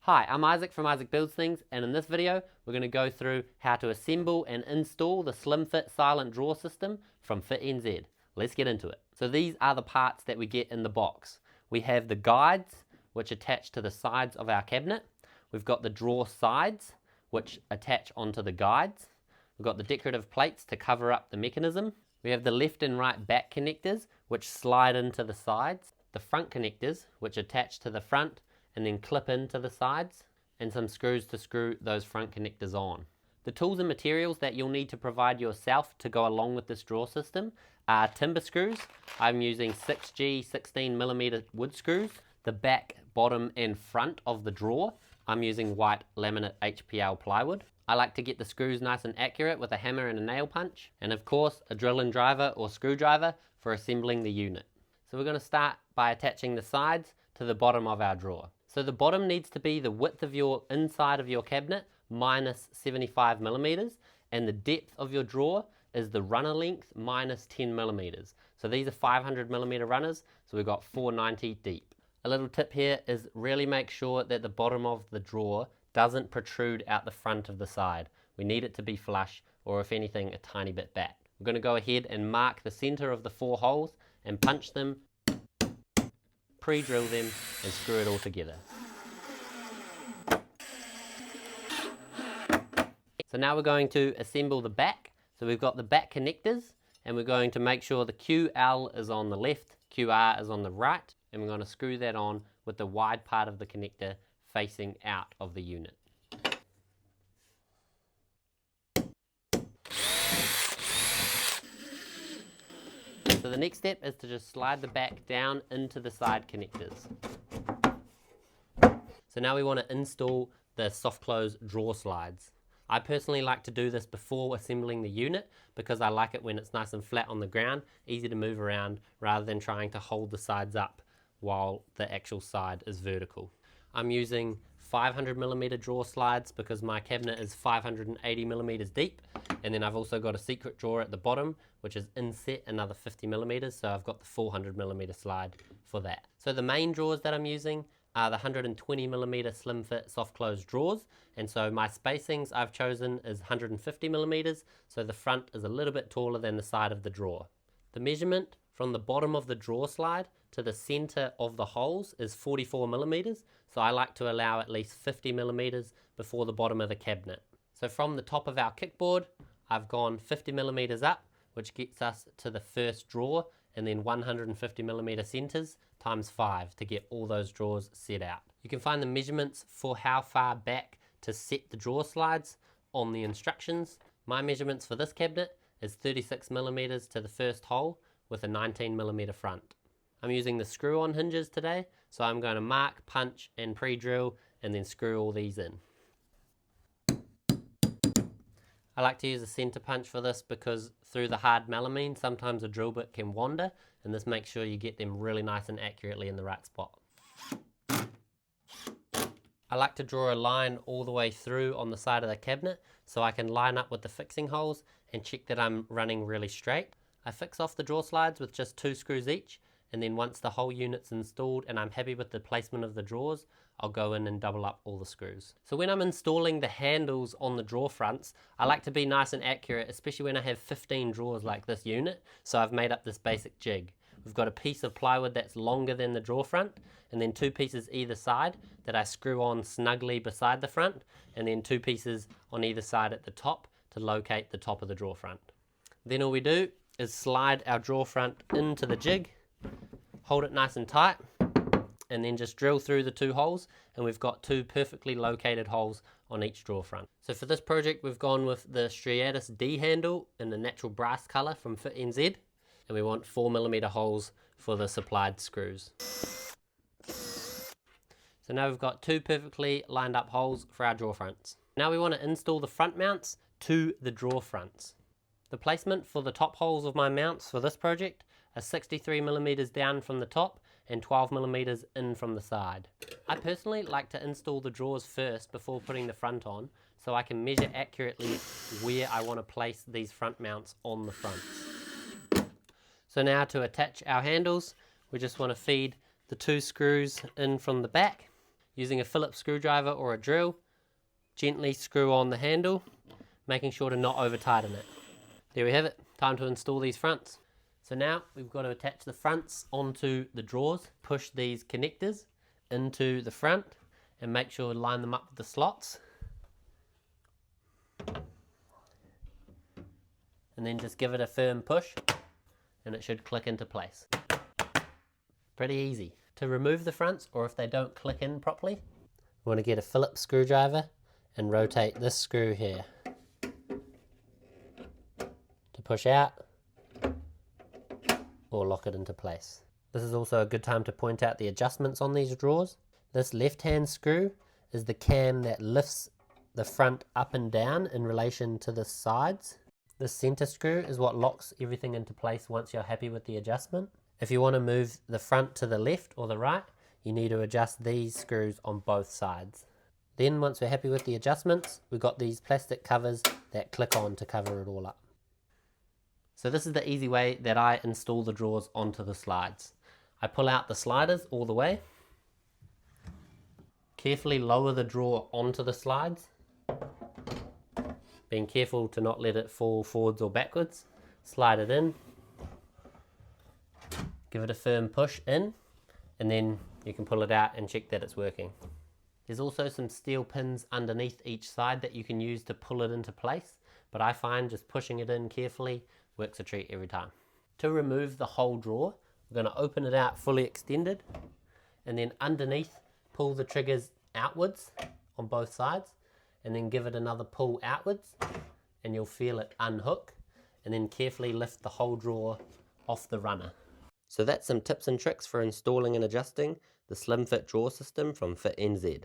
Hi, I'm Isaac from Isaac Builds Things, and in this video we're going to go through how to assemble and install the SlimFIT silent drawer system from FitNZ. Let's get into it. So these are the parts that we get in the box. We have the guides, which attach to the sides of our cabinet. We've got the drawer sides, which attach onto the guides. We've got the decorative plates to cover up the mechanism. We have the left and right back connectors, which slide into the sides. The front connectors, which attach to the front and then clip into the sides, and some screws to screw those front connectors on. The tools and materials that you'll need to provide yourself to go along with this drawer system are timber screws. I'm using 6G 16mm wood screws. The back, bottom and front of the drawer, I'm using white laminate HPL plywood. I like to get the screws nice and accurate with a hammer and a nail punch, and of course a drill and driver or screwdriver for assembling the unit. So we're going to start by attaching the sides to the bottom of our drawer. So the bottom needs to be the width of your inside of your cabinet minus 75mm, and the depth of your drawer is the runner length minus 10mm. So these are 500mm runners, so we've got 490 deep. A little tip here is really make sure that the bottom of the drawer doesn't protrude out the front of the side. We need it to be flush, or if anything, a tiny bit back. We're going to go ahead and mark the center of the 4 holes and punch them, pre-drill them and screw it all together. So now we're going to assemble the back. So we've got the back connectors, and we're going to make sure the QL is on the left, QR is on the right, and we're going to screw that on with the wide part of the connector facing out of the unit. So the next step is to just slide the back down into the side connectors. So now we want to install the soft close drawer slides. I personally like to do this before assembling the unit because I like it when it's nice and flat on the ground, easy to move around rather than trying to hold the sides up while the actual side is vertical. I'm using 500mm drawer slides because my cabinet is 580mm deep, and then I've also got a secret drawer at the bottom which is inset another 50mm, so I've got the 400mm slide for that. So the main drawers that I'm using are the 120mm SlimFIT soft close drawers, and so my spacings I've chosen is 150mm, so the front is a little bit taller than the side of the drawer. The measurement from the bottom of the drawer slide to the center of the holes is 44mm, so I like to allow at least 50mm before the bottom of the cabinet. So from the top of our kickboard, I've gone 50mm up, which gets us to the first drawer, and then 150mm centers times 5 to get all those drawers set out. You can find the measurements for how far back to set the drawer slides on the instructions. My measurements for this cabinet is 36mm to the first hole with a 19mm front. I'm using the screw-on hinges today, so I'm going to mark, punch and pre-drill and then screw all these in. I like to use a center punch for this because through the hard melamine sometimes a drill bit can wander, and this makes sure you get them really nice and accurately in the right spot. I like to draw a line all the way through on the side of the cabinet so I can line up with the fixing holes and check that I'm running really straight. I fix off the drawer slides with just 2 screws each, and then once the whole unit's installed and I'm happy with the placement of the drawers, I'll go in and double up all the screws. So when I'm installing the handles on the drawer fronts, I like to be nice and accurate, especially when I have 15 drawers like this unit, so I've made up this basic jig. We've got a piece of plywood that's longer than the drawer front, and then 2 pieces either side that I screw on snugly beside the front, and then 2 pieces on either side at the top to locate the top of the drawer front. Then all we do is slide our drawer front into the jig, hold it nice and tight, and then just drill through the 2 holes, and we've got 2 perfectly located holes on each drawer front. So for this project we've gone with the Striatus D handle in the natural brass color from FitNZ, and we want 4mm holes for the supplied screws. So now we've got 2 perfectly lined up holes for our drawer fronts. Now we want to install the front mounts to the drawer fronts. The placement for the top holes of my mounts for this project are 63mm down from the top and 12mm in from the side. I personally like to install the drawers first before putting the front on, so I can measure accurately where I want to place these front mounts on the fronts. So now to attach our handles, we just want to feed the 2 screws in from the back, Using a Phillips screwdriver or a drill, gently screw on the handle, making sure to not over tighten it. There we have it, time to install these fronts. So now we've got to attach the fronts onto the drawers, push these connectors into the front and make sure to line them up with the slots. And then just give it a firm push and it should click into place. Pretty easy. To remove the fronts, or if they don't click in properly, we want to get a Phillips screwdriver and rotate this screw here to push out or lock it into place. This is also a good time to point out the adjustments on these drawers. This left hand screw is the cam that lifts the front up and down in relation to the sides. This center screw is what locks everything into place once you're happy with the adjustment. If you want to move the front to the left or the right, you need to adjust these screws on both sides. Then once we're happy with the adjustments, we've got these plastic covers that click on to cover it all up. So this is the easy way that I install the drawers onto the slides. I pull out the sliders all the way, carefully lower the drawer onto the slides, being careful to not let it fall forwards or backwards. Slide it in, give it a firm push in, and then you can pull it out and check that it's working. There's also some steel pins underneath each side that you can use to pull it into place, but I find just pushing it in carefully works a treat every time. To remove the whole drawer, we're going to open it out fully extended, and then underneath pull the triggers outwards on both sides, and then give it another pull outwards, and you'll feel it unhook, and then carefully lift the whole drawer off the runner. So that's some tips and tricks for installing and adjusting the SlimFIT drawer system from FitNZ.